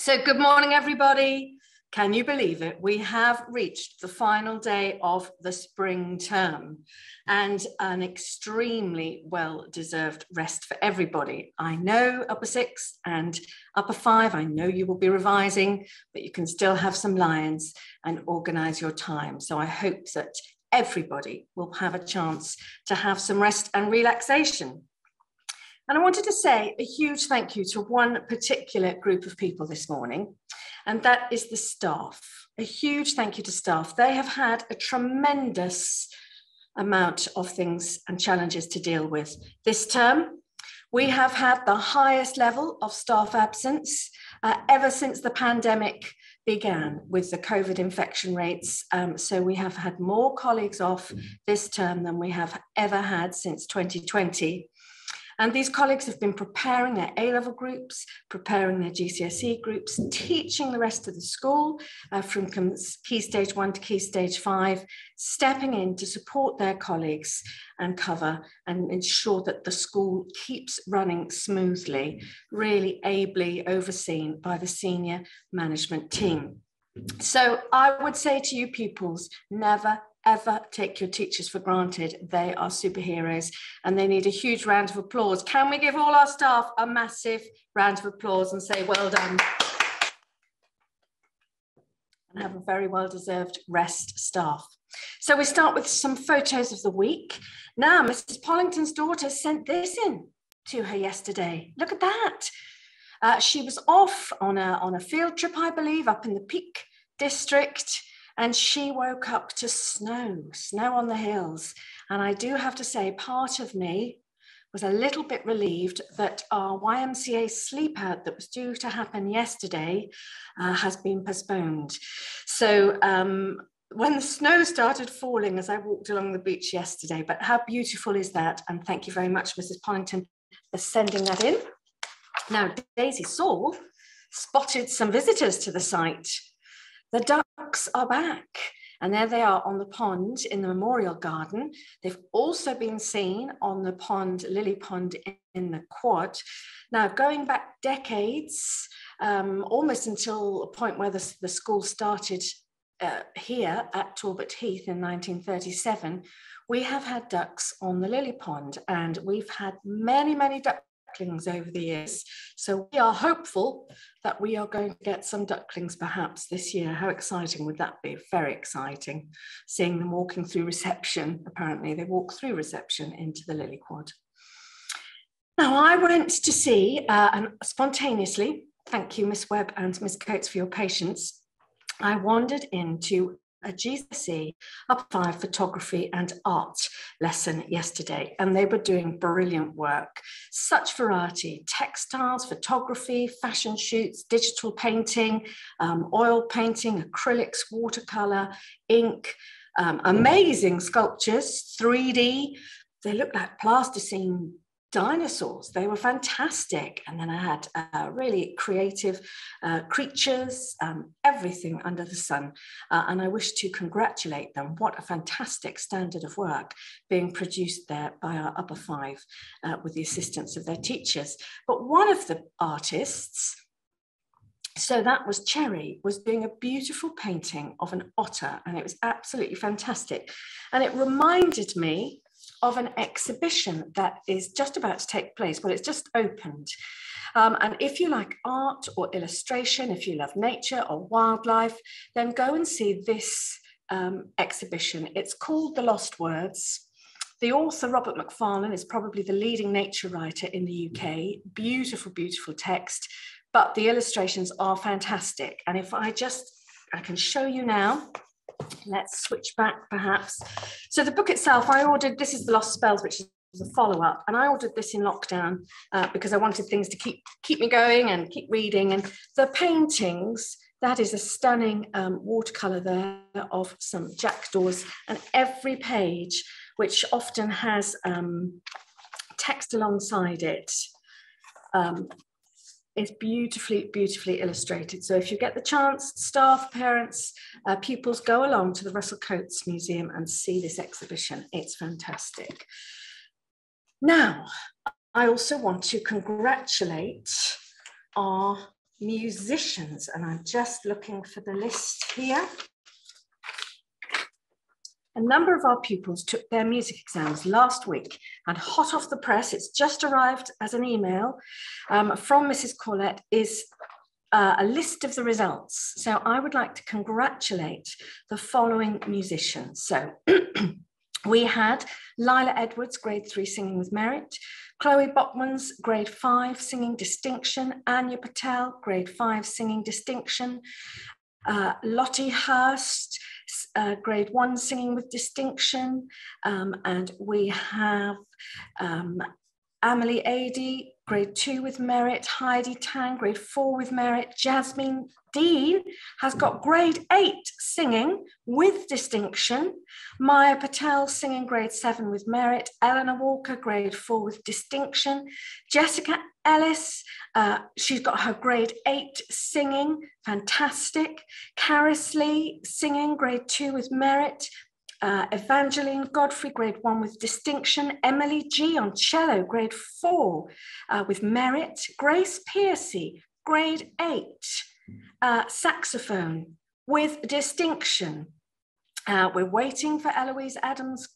So good morning, everybody. Can you believe it? We have reached the final day of the spring term and an extremely well-deserved rest for everybody. I know upper six and upper five, I know you will be revising, but you can still have some lions and organize your time. So I hope that everybody will have a chance to have some rest and relaxation. And I wanted to say a huge thank you to one particular group of people this morning, and that is the staff. A huge thank you to staff. They have had a tremendous amount of things and challenges to deal with this term. We have had the highest level of staff absence ever since the pandemic began with the COVID infection rates. So we have had more colleagues off this term than we have ever had since 2020. And these colleagues have been preparing their A-level groups, preparing their GCSE groups, teaching the rest of the school from Key Stage 1 to Key Stage 5, stepping in to support their colleagues and cover and ensure that the school keeps running smoothly, really ably overseen by the senior management team. So I would say to you pupils, never ever take your teachers for granted. They are superheroes and they need a huge round of applause. Can we give all our staff a massive round of applause and say well done? And have a very well-deserved rest, staff. So we start with some photos of the week. Now, Mrs. Pollington's daughter sent this in to her yesterday. Look at that. She was off on a field trip, I believe, up in the Peak District. And she woke up to snow on the hills. And I do have to say, part of me was a little bit relieved that our YMCA sleep out that was due to happen yesterday has been postponed. So when the snow started falling as I walked along the beach yesterday, but how beautiful is that? And thank you very much, Mrs. Pollington, for sending that in. Now, Daisy Saul spotted some visitors to the site. The ducks are back, and there they are on the pond in the Memorial Garden. They've also been seen on the pond, Lily Pond in the Quad. Now, going back decades, almost until a point where the school started here at Talbot Heath in 1937, we have had ducks on the Lily Pond, and we've had many, many ducklings over the years. So we are hopeful that we are going to get some ducklings perhaps this year. How exciting would that be? Very exciting. Seeing them walking through reception. Apparently they walk through reception into the Lily Quad. Now I went to see, and spontaneously, thank you Miss Webb and Miss Coates for your patience, I wandered into a GCSE Upper 5 photography and art lesson yesterday, and they were doing brilliant work. Such variety: textiles, photography, fashion shoots, digital painting, oil painting, acrylics, watercolor, ink, amazing sculptures, 3D. They looked like plasticine dinosaurs. They were fantastic. And then I had really creative creatures, everything under the sun. And I wish to congratulate them. What a fantastic standard of work being produced there by our Upper 5 with the assistance of their teachers. But one of the artists, so that was Cherry, was doing a beautiful painting of an otter, and it was absolutely fantastic. And it reminded me of an exhibition that is just about to take place. Well, it's just opened. And if you like art or illustration, if you love nature or wildlife, then go and see this exhibition. It's called The Lost Words. The author, Robert Macfarlane, is probably the leading nature writer in the UK. Beautiful, beautiful text, but the illustrations are fantastic. And if I can show you now. Let's switch back perhaps. So the book itself, I ordered, this is The Lost Spells, which is a follow-up, and I ordered this in lockdown because I wanted things to keep me going and keep reading. And the paintings, that is a stunning watercolor there of some jackdaws, and every page, which often has text alongside it, is beautifully, beautifully illustrated. So if you get the chance, staff, parents, pupils, go along to the Russell Coates Museum and see this exhibition. It's fantastic. Now, I also want to congratulate our musicians, and I'm just looking for the list here. A number of our pupils took their music exams last week, and hot off the press, it's just arrived as an email from Mrs. Corlett, is a list of the results. So I would like to congratulate the following musicians. So we had Lila Edwards, grade 3, singing with merit. Chloe Botmans, grade 5, singing distinction. Anya Patel, grade 5, singing distinction. Lottie Hurst, grade 1, singing with distinction. And we have Amelie Adey, grade 2 with merit. Heidi Tang, grade 4 with merit. Jasmine Dean has got grade 8 singing with distinction. Maya Patel, singing grade 7 with merit. Eleanor Walker, grade 4 with distinction. Jessica Ellis, she's got her grade 8 singing, fantastic. Caris Lee, singing grade 2 with merit. Evangeline Godfrey, grade 1 with distinction. Emily G on cello, grade 4 with merit. Grace Piercy, grade 8, saxophone with distinction. We're waiting for Eloise Adams,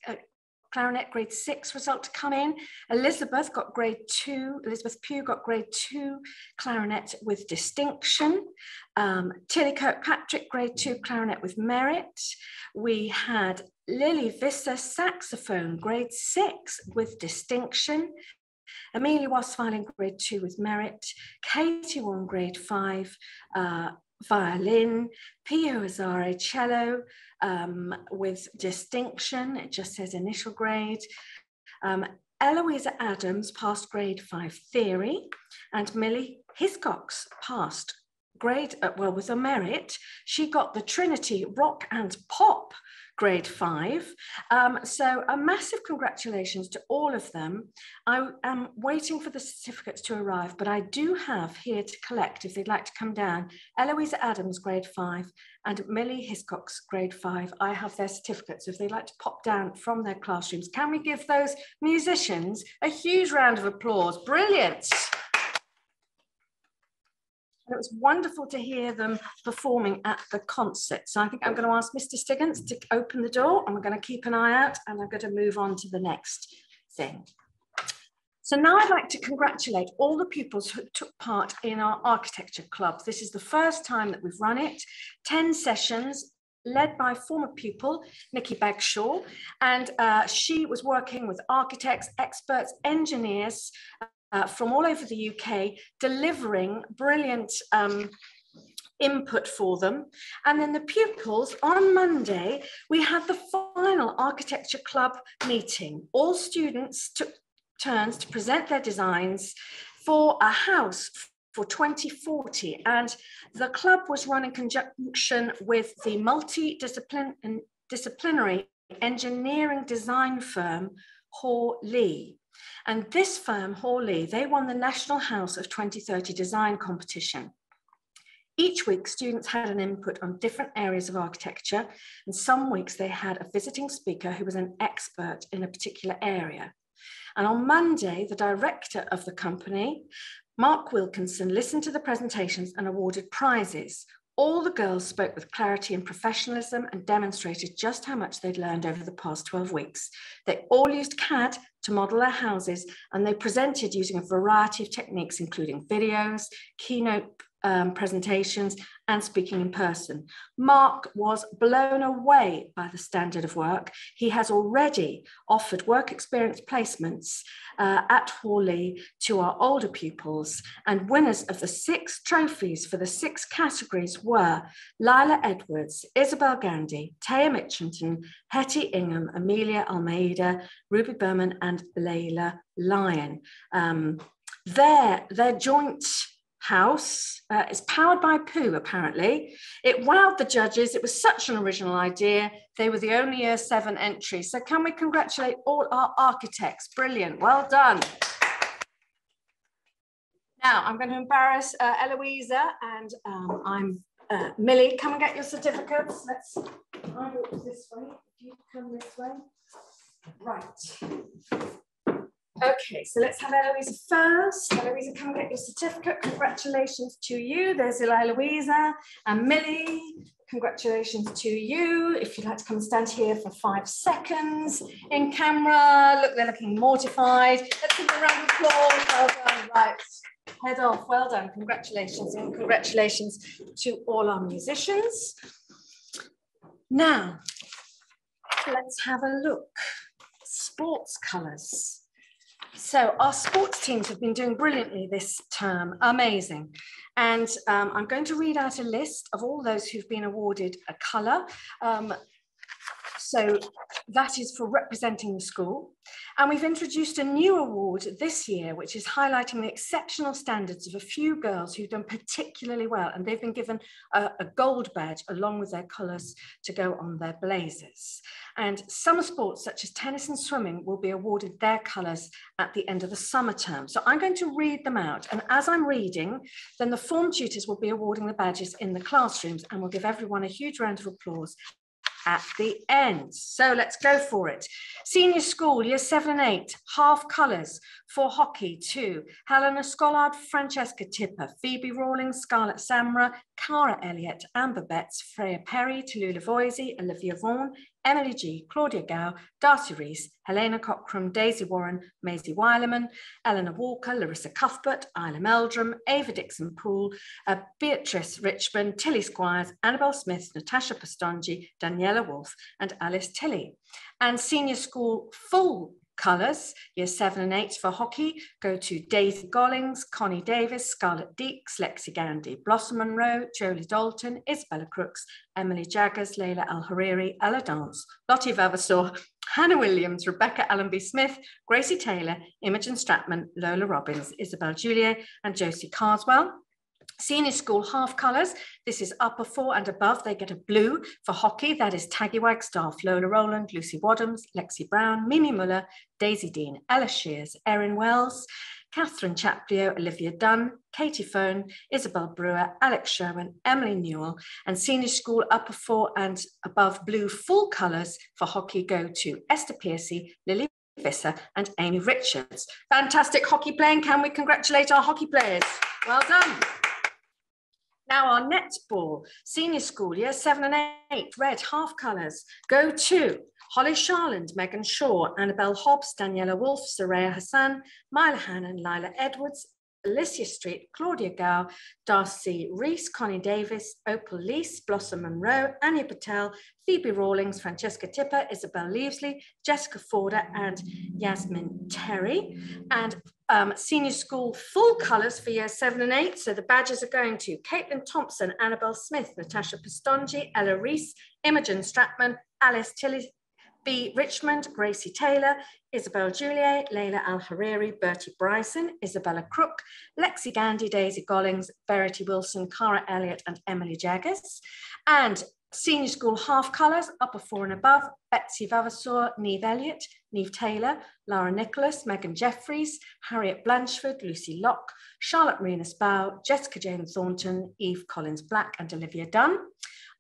clarinet, grade 6 result to come in. Elizabeth got grade 2, Elizabeth Pugh got grade 2 clarinet with distinction. Tilly Kirkpatrick, grade 2 clarinet with merit. We had Lily Visser, saxophone, grade 6 with distinction. Amelia Wasfiling, grade 2 with merit. Katie Wong, grade 5, violin. Pio Azare, cello with distinction. It just says initial grade. Eloisa Adams passed grade 5 theory, and Millie Hiscox passed grade, with a merit. She got the Trinity Rock and Pop grade 5. So a massive congratulations to all of them. I am waiting for the certificates to arrive, but I do have here to collect, if they'd like to come down, Eloisa Adams, grade 5, and Millie Hiscox, grade 5. I have their certificates if they'd like to pop down from their classrooms. Can we give those musicians a huge round of applause? Brilliant. And it was wonderful to hear them performing at the concert. So I think I'm going to ask Mr. Stiggins to open the door, and we're going to keep an eye out, and I'm going to move on to the next thing. So now I'd like to congratulate all the pupils who took part in our architecture club. This is the first time that we've run it, 10 sessions, led by former pupil, Nikki Bagshaw, and she was working with architects, experts, engineers, from all over the UK, delivering brilliant input for them. And then the pupils, on Monday, we had the final architecture club meeting. All students took turns to present their designs for a house for 2040. And the club was run in conjunction with the multidisciplinary engineering design firm, Hall Lee. And this firm, Hall Lee, they won the National House of 2030 design competition. Each week, students had an input on different areas of architecture, and some weeks they had a visiting speaker who was an expert in a particular area. And on Monday, the director of the company, Mark Wilkinson, listened to the presentations and awarded prizes. All the girls spoke with clarity and professionalism and demonstrated just how much they'd learned over the past 12 weeks. They all used CAD to model their houses, and they presented using a variety of techniques, including videos, keynote presentations, and speaking in person. Mark was blown away by the standard of work. He has already offered work experience placements at Hall Lee to our older pupils, and winners of the 6 trophies for the 6 categories were Lila Edwards, Isabel Gandy, Taya Mitchington, Hetty Ingham, Amelia Almeida, Ruby Berman, and Layla Lyon. Their joint house is powered by poo, apparently. It wowed the judges. It was such an original idea. They were the only year 7 entry. So can we congratulate all our architects? Brilliant, well done. Now I'm going to embarrass Eloisa, and Millie, come and get your certificates. I walk this way, if you come this way. Right. Okay, so let's have Eloisa first. Eloisa, come get your certificate. Congratulations to you. There's Eloisa and Millie. Congratulations to you. If you'd like to come and stand here for 5 seconds in camera. Look, they're looking mortified. Let's give them a round of applause. Well done. Right, head off. Well done. Congratulations, and congratulations to all our musicians. Now, let's have a look. Sports colours. So our sports teams have been doing brilliantly this term, amazing. And I'm going to read out a list of all those who've been awarded a colour. So that is for representing the school. And we've introduced a new award this year, which is highlighting the exceptional standards of a few girls who've done particularly well. And they've been given a gold badge along with their colours to go on their blazers. And summer sports such as tennis and swimming will be awarded their colours at the end of the summer term. So I'm going to read them out. And as I'm reading, then the form tutors will be awarding the badges in the classrooms, and we'll give everyone a huge round of applause at the end. So let's go for it. Senior school, year 7 and 8, half colours for hockey to Helena Scollard, Francesca Tipper, Phoebe Rawlings, Scarlett Samra, Cara Elliott, Amber Betts, Freya Perry, Tallulah Voisey, Olivia Vaughan, Emily G, Claudia Gow, Darcy Rees, Helena Cockram, Daisy Warren, Maisie Weilerman, Eleanor Walker, Larissa Cuthbert, Isla Meldrum, Ava Dixon-Poole, Beatrice Richmond, Tilly Squires, Annabelle Smith, Natasha Pastonji, Daniela Wolfe, and Alice Tilley. And senior school full colours, year 7 and 8 for hockey, go to Daisy Gollings, Connie Davis, Scarlett Deeks, Lexi Gandy, Blossom Monroe, Jolie Dalton, Isabella Crooks, Emily Jaggers, Layla Al-Hariri, Ella Dance, Lottie Vavasaur, Hannah Williams, Rebecca Allenby Smith, Gracie Taylor, Imogen Stratman, Lola Robbins, Isabel Juliet, and Josie Carswell. Senior school half colours, this is upper 4 and above, they get a blue. For hockey, that is Taggy Wagstaff, Lola Rowland, Lucy Wadhams, Lexi Brown, Mimi Muller, Daisy Dean, Ella Shears, Erin Wells, Catherine Chaplio, Olivia Dunn, Katie Fone, Isabel Brewer, Alex Sherwin, Emily Newell. And senior school upper 4 and above blue full colours for hockey go to Esther Piercy, Lily Visser, and Amy Richards. Fantastic hockey playing. Can we congratulate our hockey players? Well done. Now our netball, senior school, year 7 and 8, red, half colours, go to Holly Sharland, Megan Shaw, Annabelle Hobbs, Daniela Wolfe, Soraya Hassan, Myla Hannon, Lila Edwards, Alicia Street, Claudia Gow, Darcy Rees, Connie Davis, Opal Lease, Blossom Monroe, Anya Patel, Phoebe Rawlings, Francesca Tipper, Isabel Leavesley, Jessica Forder, and Yasmin Terry. And senior school full colours for year 7 and 8. So the badges are going to Caitlin Thompson, Annabelle Smith, Natasha Pastonji, Ella Rees, Imogen Stratman, Alice Tilly, B. Richmond, Gracie Taylor, Isabel Juliet, Layla Al-Hariri, Bertie Bryson, Isabella Crook, Lexi Gandy, Daisy Gollings, Verity Wilson, Cara Elliott, and Emily Jaggers. And senior school half colours, upper 4 and above, Betsy Vavasaur, Neve Elliott, Neve Taylor, Lara Nicholas, Megan Jeffries, Harriet Blanchford, Lucy Locke, Charlotte Marina Bow, Jessica Jane Thornton, Eve Collins Black, and Olivia Dunn.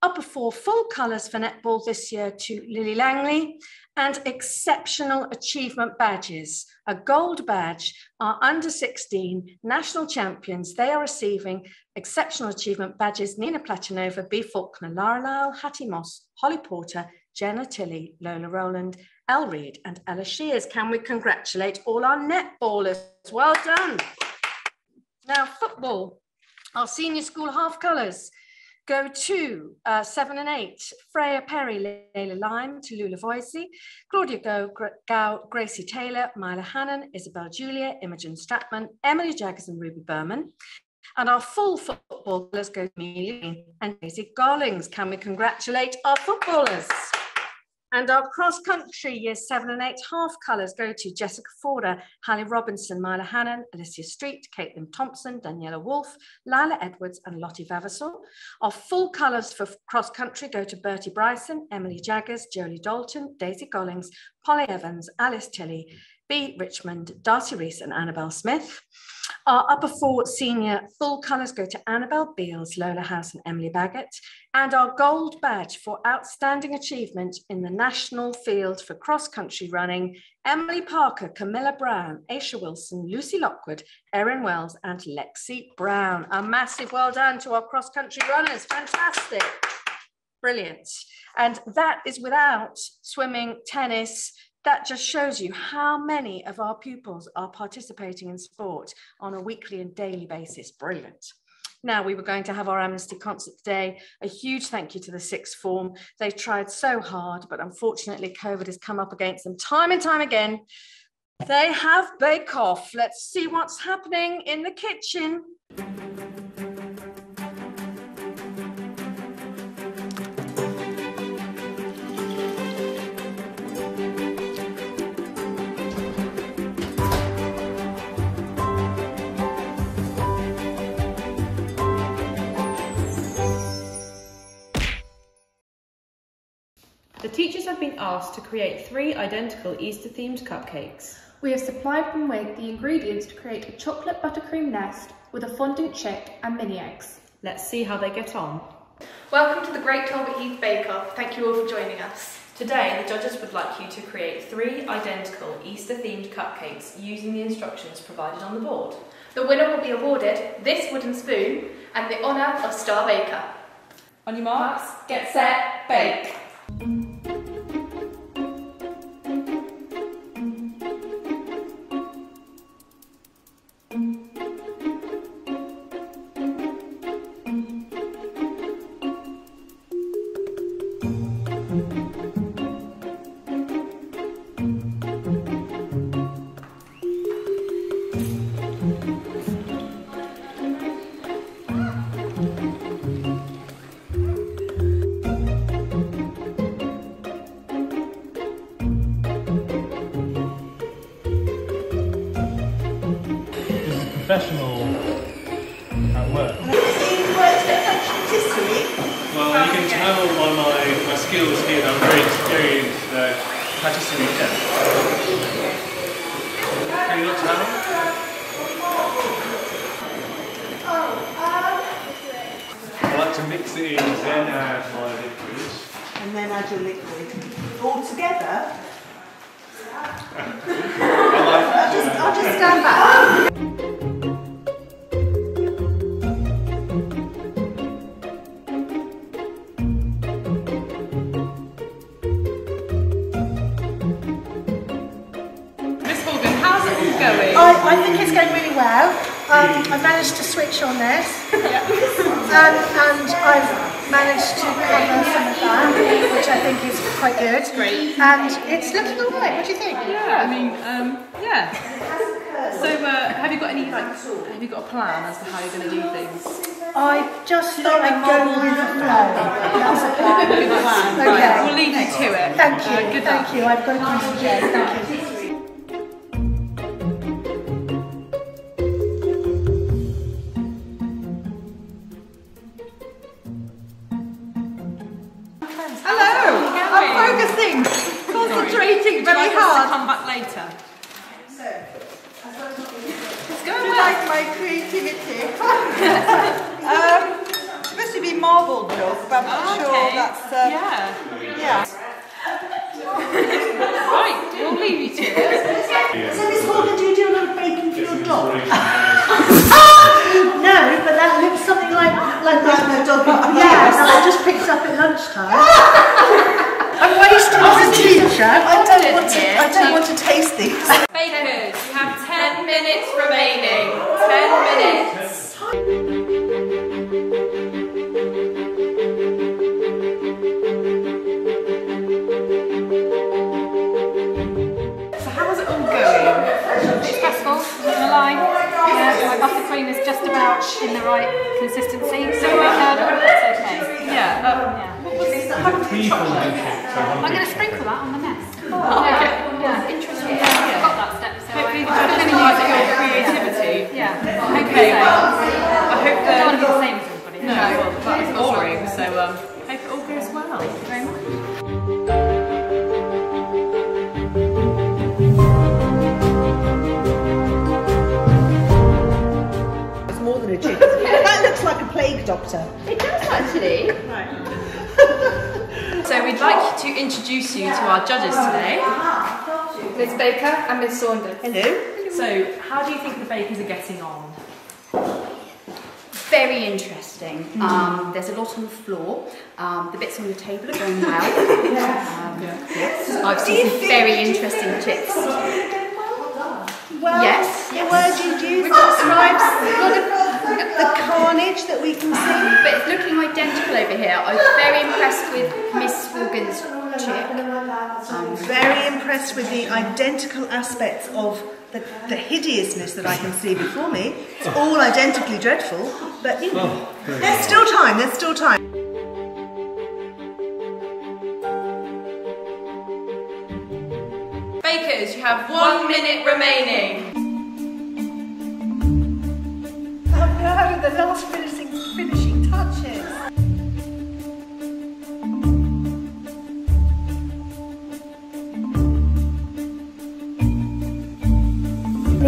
Upper 4 full colours for netball this year to Lily Langley, and exceptional achievement badges. A gold badge, our under 16 national champions. They are receiving exceptional achievement badges: Nina Platinova, B. Faulkner, Lara Lyle, Hattie Moss, Holly Porter, Jenna Tilley, Lola Rowland, Elle Reed, and Ella Shears. Can we congratulate all our netballers? Well done. Now football, our senior school half colours go to 7 and 8, Freya Perry, Layla Lyme, Tallulah Voisey, Claudia Gow, Gracie Taylor, Myla Hannon, Isabel Julia, Imogen Stratman, Emily Jaggers, and Ruby Berman. And our full football colours go to Amelia and Daisy Gollings. Can we congratulate our footballers? And our cross-country years 7 and 8 half colours go to Jessica Forder, Hallie Robinson, Myla Hannon, Alicia Street, Caitlin Thompson, Daniela Wolfe, Lila Edwards, and Lottie Vavasaur. Our full colours for cross-country go to Bertie Bryson, Emily Jaggers, Jolie Dalton, Daisy Gollings, Polly Evans, Alice Tilley, B, Richmond, Darcy Rees and Annabelle Smith. Our upper four senior full colours go to Annabelle Beals, Lola House and Emily Baggett. And our gold badge for outstanding achievement in the national field for cross-country running, Emily Parker, Camilla Brown, Aisha Wilson, Lucy Lockwood, Erin Wells and Lexi Brown. A massive well done to our cross-country runners. Fantastic. Brilliant. And that is without swimming, tennis. That just shows you how many of our pupils are participating in sport on a weekly and daily basis. Brilliant. Now, we were going to have our Amnesty concert today. A huge thank you to the sixth form. They tried so hard, but unfortunately COVID has come up against them time and time again. They have Bake Off. Let's see what's happening in the kitchen. The teachers have been asked to create 3 identical Easter-themed cupcakes. We have supplied them with the ingredients to create a chocolate buttercream nest with a fondant chick and mini eggs. Let's see how they get on. Welcome to the Great Talbot Heath Bake Off. Thank you all for joining us. Today, the judges would like you to create 3 identical Easter-themed cupcakes using the instructions provided on the board. The winner will be awarded this wooden spoon and the honour of Star Baker. On your marks, get set, bake! Professional at work. Well, you can tell by my skills here that I'm very experienced patisserie chef. Can you not tell? I like to mix it in, then add my liquid. And then add your liquid. All together? I'll just stand back. I think it's going really well. I managed to switch on this, and I've managed to cover some of that, which I think is quite good. Great. And it's looking all right. What do you think? Yeah, I mean, yeah. So, have you got any have you got a plan as to how you're going to do things? I just thought I'd go with the flow. That's a plan. Good plan. Okay. Right, we'll leave you to it. Thank you. Good luck. Thank you. I've got to concentrate. Thank you. Focusing, concentrating very hard. Come back later. It's going like my creativity. It's supposed to be marbled milk, but I'm not sure that's. Yeah. Right, we'll leave you to it. So Miss Morgan, do you do a lot of baking for your dog? No, but that looks something like the dog. yeah, that I just picked up at lunchtime. I'm wasting as a teacher. I don't want to taste these. Bakers, you have 10 minutes remaining. 10 minutes. So how's it all going? It's stressful, not gonna lie. My buttercream is just about in the right consistency, so it's okay. Yeah. I'm going to sprinkle that on the nest. Yeah, interesting. I've got that step, so Hopefully the judges can like your creativity. yeah. Okay, I hope I don't want to be the same as everybody. No, well, that is boring, so hope it all goes well. Thank you very much. plague doctor. It does actually. Right. So we'd like to introduce you to our judges today. Miss Baker and Miss Saunders. Hello. So how do you think the bakers are getting on? Very interesting. There's a lot on the floor. The bits on the table are going well. Yes, I've seen some very interesting chicks. Well, Yes, the yes. word you use describes the carnage that we can see. But it's looking identical over here. I was very impressed with Miss Morgan's chick. Very impressed with the identical aspects of the hideousness that I can see before me. It's all identically dreadful, but you know, there's still time, there's still time. Bakers, you have 1 minute remaining. Oh no, the last finishing touches.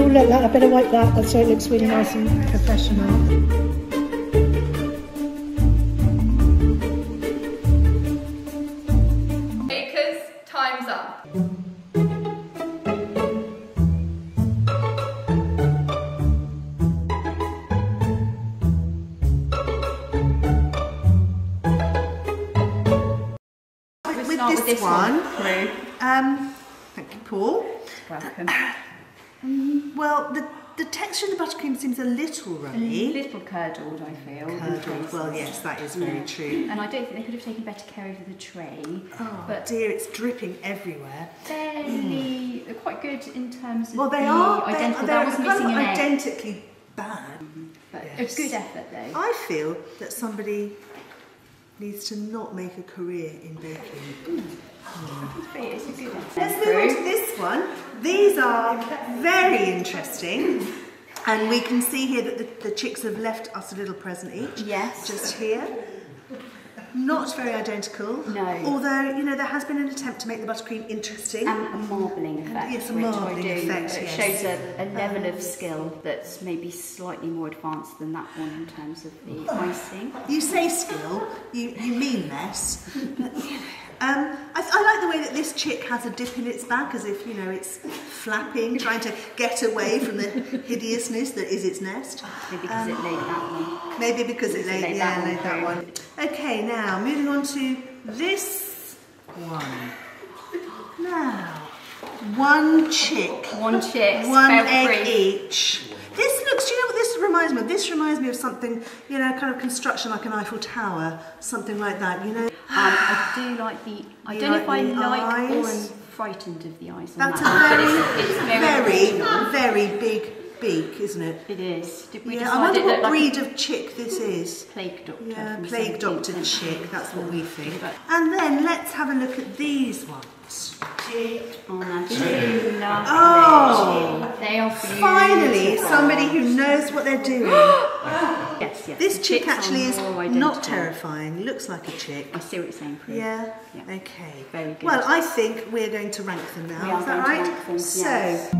Oh look, I better wipe that so it looks really nice and professional. Bakers, time's up. With this one, thank you, Paul. Welcome. Well, the texture of the buttercream seems a little A runny. little curdled, I feel. Curdled, well, yes, that is very true. And I don't think they could have taken better care of the tray. Oh but dear, it's dripping everywhere. fairly, they're quite good in terms of Well, they the are. identical. They're That was kind missing of an egg. identically bad. But Yes. a good effort though. I feel that somebody needs to not make a career in baking. It's a good effort. Let's move on to this one. These are very interesting. And we can see here that the chicks have left us a little present each. Yes. Just here. Not very identical. No. Although, you know, there has been an attempt to make the buttercream interesting. And a marbling effect. Yes, a which marbling I do. effect, It yes. shows a level of skill that's maybe slightly more advanced than that one in terms of the icing. You say skill, you mean less. I like the way that this chick has a dip in its back, as if, you know, it's flapping, trying to get away from the hideousness that is its nest. Maybe because it laid that one. Maybe because it laid that one. Okay, now moving on to this one. Now, one chick. One chick. One egg each. This looks, do you know what this reminds me of? This reminds me of something, you know, kind of construction like an Eiffel Tower, something like that, you know. I do like the, I don't know if I like or am frightened of the eyes on That's that. a It's very, very big beak, isn't it? It is. Did we Yeah, decide I wonder it what looked like breed of chick this is. a plague doctor? Yeah, from the plague 17th doctor century. chick, that's what we think. But- And then let's have a look at these ones. Oh, that's too lovely. Oh, They are beautiful. finally somebody who knows what they're doing. Yes, yes. This The chick chicks actually are is more not identical. terrifying, looks like a chick. I see what you're saying, Prue. Yeah? Yeah. Okay. Very good. Well, I think we're going to rank them now. We are Is that going to right? rank them, So, yes.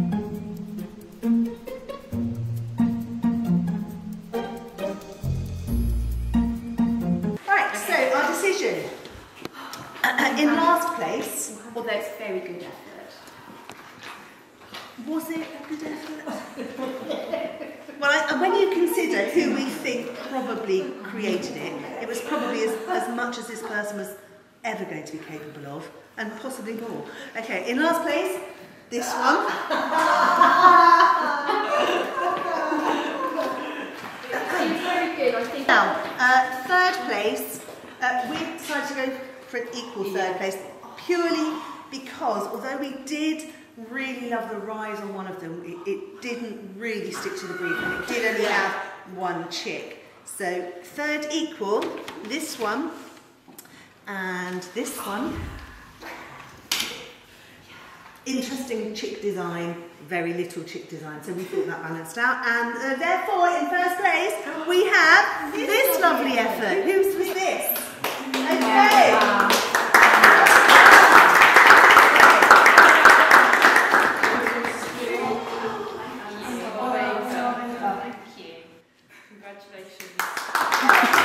right, so our decision. In last place, Although it's very good effort. was it a good effort? Well, when you consider who we think probably created it, it was probably as much as this person was ever going to be capable of, and possibly more. Okay, in last place, this one. It's very good, I think. Now, third place, we decided to go for an equal third place, purely because although we did really love the rise on one of them, it didn't really stick to the brief, and it did only have one chick. So third equal, this one and this one. Interesting chick design, very little chick design, so we thought that balanced out. And therefore, in first place, we have this lovely effort. Whose was this? Okay. Thank you. Congratulations.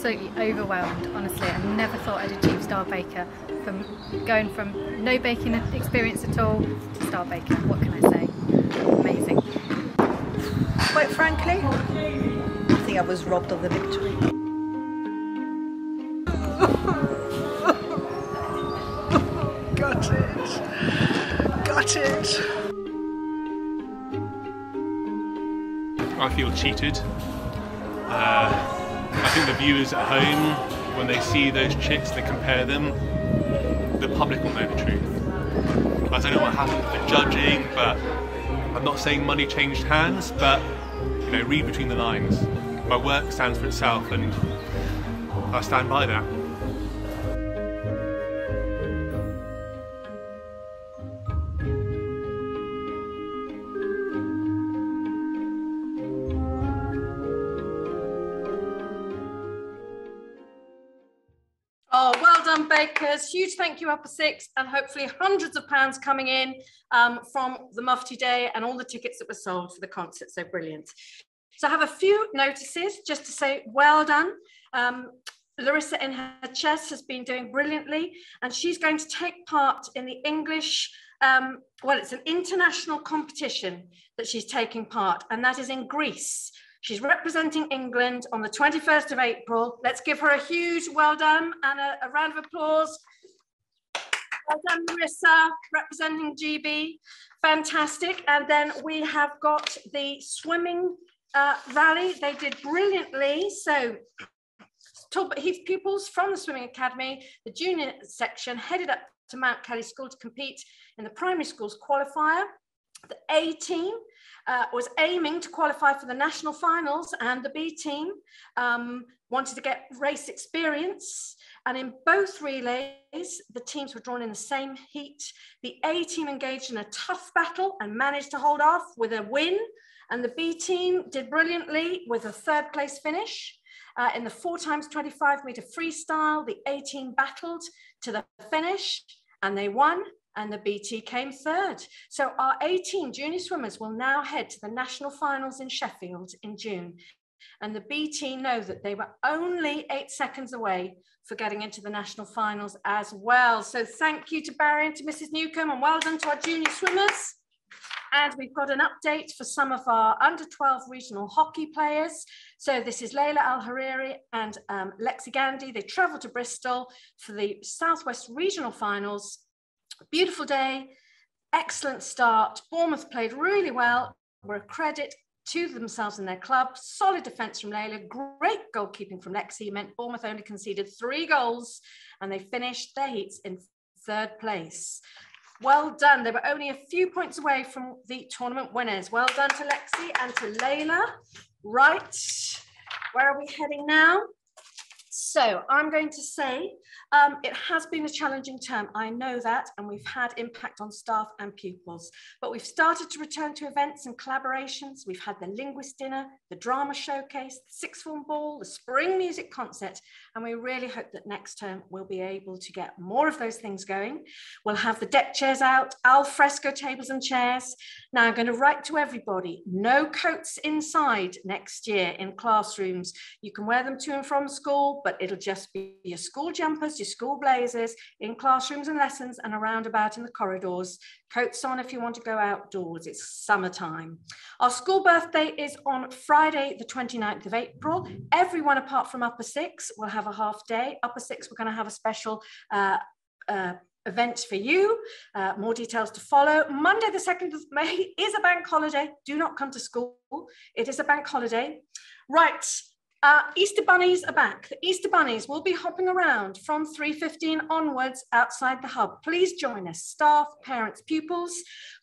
absolutely overwhelmed, honestly. I never thought I'd achieve Star Baker, from going from no baking experience at all to Star Baker. What can I say? Amazing. Quite frankly, I think I was robbed of the victory. Got it. Got it. I feel cheated. I think the viewers at home, when they see those chicks, they compare them, the public will know the truth. I don't know what happened with the judging, but I'm not saying money changed hands, but you know, read between the lines. My work stands for itself, and I stand by that. Oh, well done, Bakers. Huge thank you, Upper Six, and hopefully hundreds of pounds coming in from the Mufti Day and all the tickets that were sold for the concert. So brilliant. So I have a few notices just to say well done. Larissa in her chess has been doing brilliantly, and she's going to take part in the English, well, it's an international competition that she's taking part, and that is in Greece. She's representing England on the 21st of April. Let's give her a huge well done and a round of applause. Well done, Marissa, representing GB. Fantastic. And then we have got the swimming rally. They did brilliantly. So Talbot Heath pupils from the Swimming Academy, the junior section, headed up to Mount Kelly School to compete in the primary schools qualifier. The A team was aiming to qualify for the national finals, and the B team wanted to get race experience. And in both relays, the teams were drawn in the same heat. The A team engaged in a tough battle and managed to hold off with a win. And the B team did brilliantly with a third place finish. In the 4x25 meter freestyle, the A team battled to the finish and they won. And the BT came third. So our 18 junior swimmers will now head to the national finals in Sheffield in June. And the BT know that they were only 8 seconds away for getting into the national finals as well. So thank you to Barry and to Mrs. Newcomb, and well done to our junior swimmers. And we've got an update for some of our under 12 regional hockey players. So this is Layla Al-Hariri and Lexi Gandhi. They travelled to Bristol for the Southwest Regional Finals. Beautiful day, excellent start. Bournemouth played really well, were a credit to themselves and their club. Solid defence from Layla, great goalkeeping from Lexi. Meant Bournemouth only conceded 3 goals and they finished their heats in 3rd place. Well done. They were only a few points away from the tournament winners. Well done to Lexi and to Layla. Right, where are we heading now? So I'm going to say it has been a challenging term. I know that, and we've had impact on staff and pupils, but we've started to return to events and collaborations. We've had the linguist dinner, the drama showcase, the sixth form ball, the spring music concert, and we really hope that next term we'll be able to get more of those things going. We'll have the deck chairs out, al fresco tables and chairs. Now I'm going to write to everybody, no coats inside next year in classrooms. You can wear them to and from school, but it'll just be your school jumpers, your school blazers in classrooms and lessons and around about in the corridors. Coats on if you want to go outdoors. It's summertime. Our school birthday is on Friday, the 29th of April. Everyone apart from Upper Six will have a half day. Upper Six, we're going to have a special event for you. More details to follow. Monday, the 2nd of May is a bank holiday. Do not come to school. It is a bank holiday. Right. Easter bunnies are back. The Easter bunnies will be hopping around from 3:15 onwards outside the hub. Please join us, staff, parents, pupils,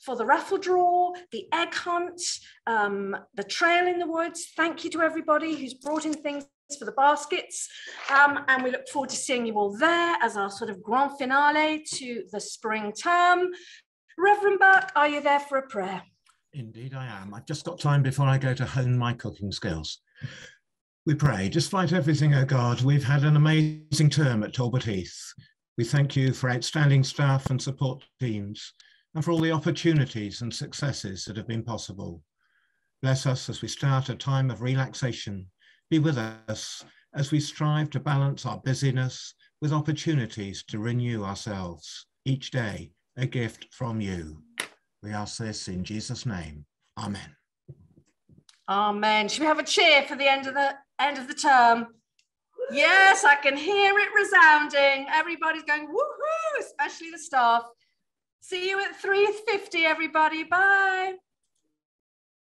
for the raffle draw, the egg hunt, the trail in the woods. Thank you to everybody who's brought in things for the baskets. And we look forward to seeing you all there as our sort of grand finale to the spring term. Reverend Burke, are you there for a prayer? Indeed I am. I've just got time before I go to hone my cooking skills. We pray, despite everything, O God, we've had an amazing term at Talbot Heath. We thank you for outstanding staff and support teams and for all the opportunities and successes that have been possible. Bless us as we start a time of relaxation. Be with us as we strive to balance our busyness with opportunities to renew ourselves. Each day, a gift from you. We ask this in Jesus' name. Amen. Amen. Should we have a cheer for the end of the term? Yes, I can hear it resounding. Everybody's going woohoo, especially the staff. See you at 3:50, everybody. Bye.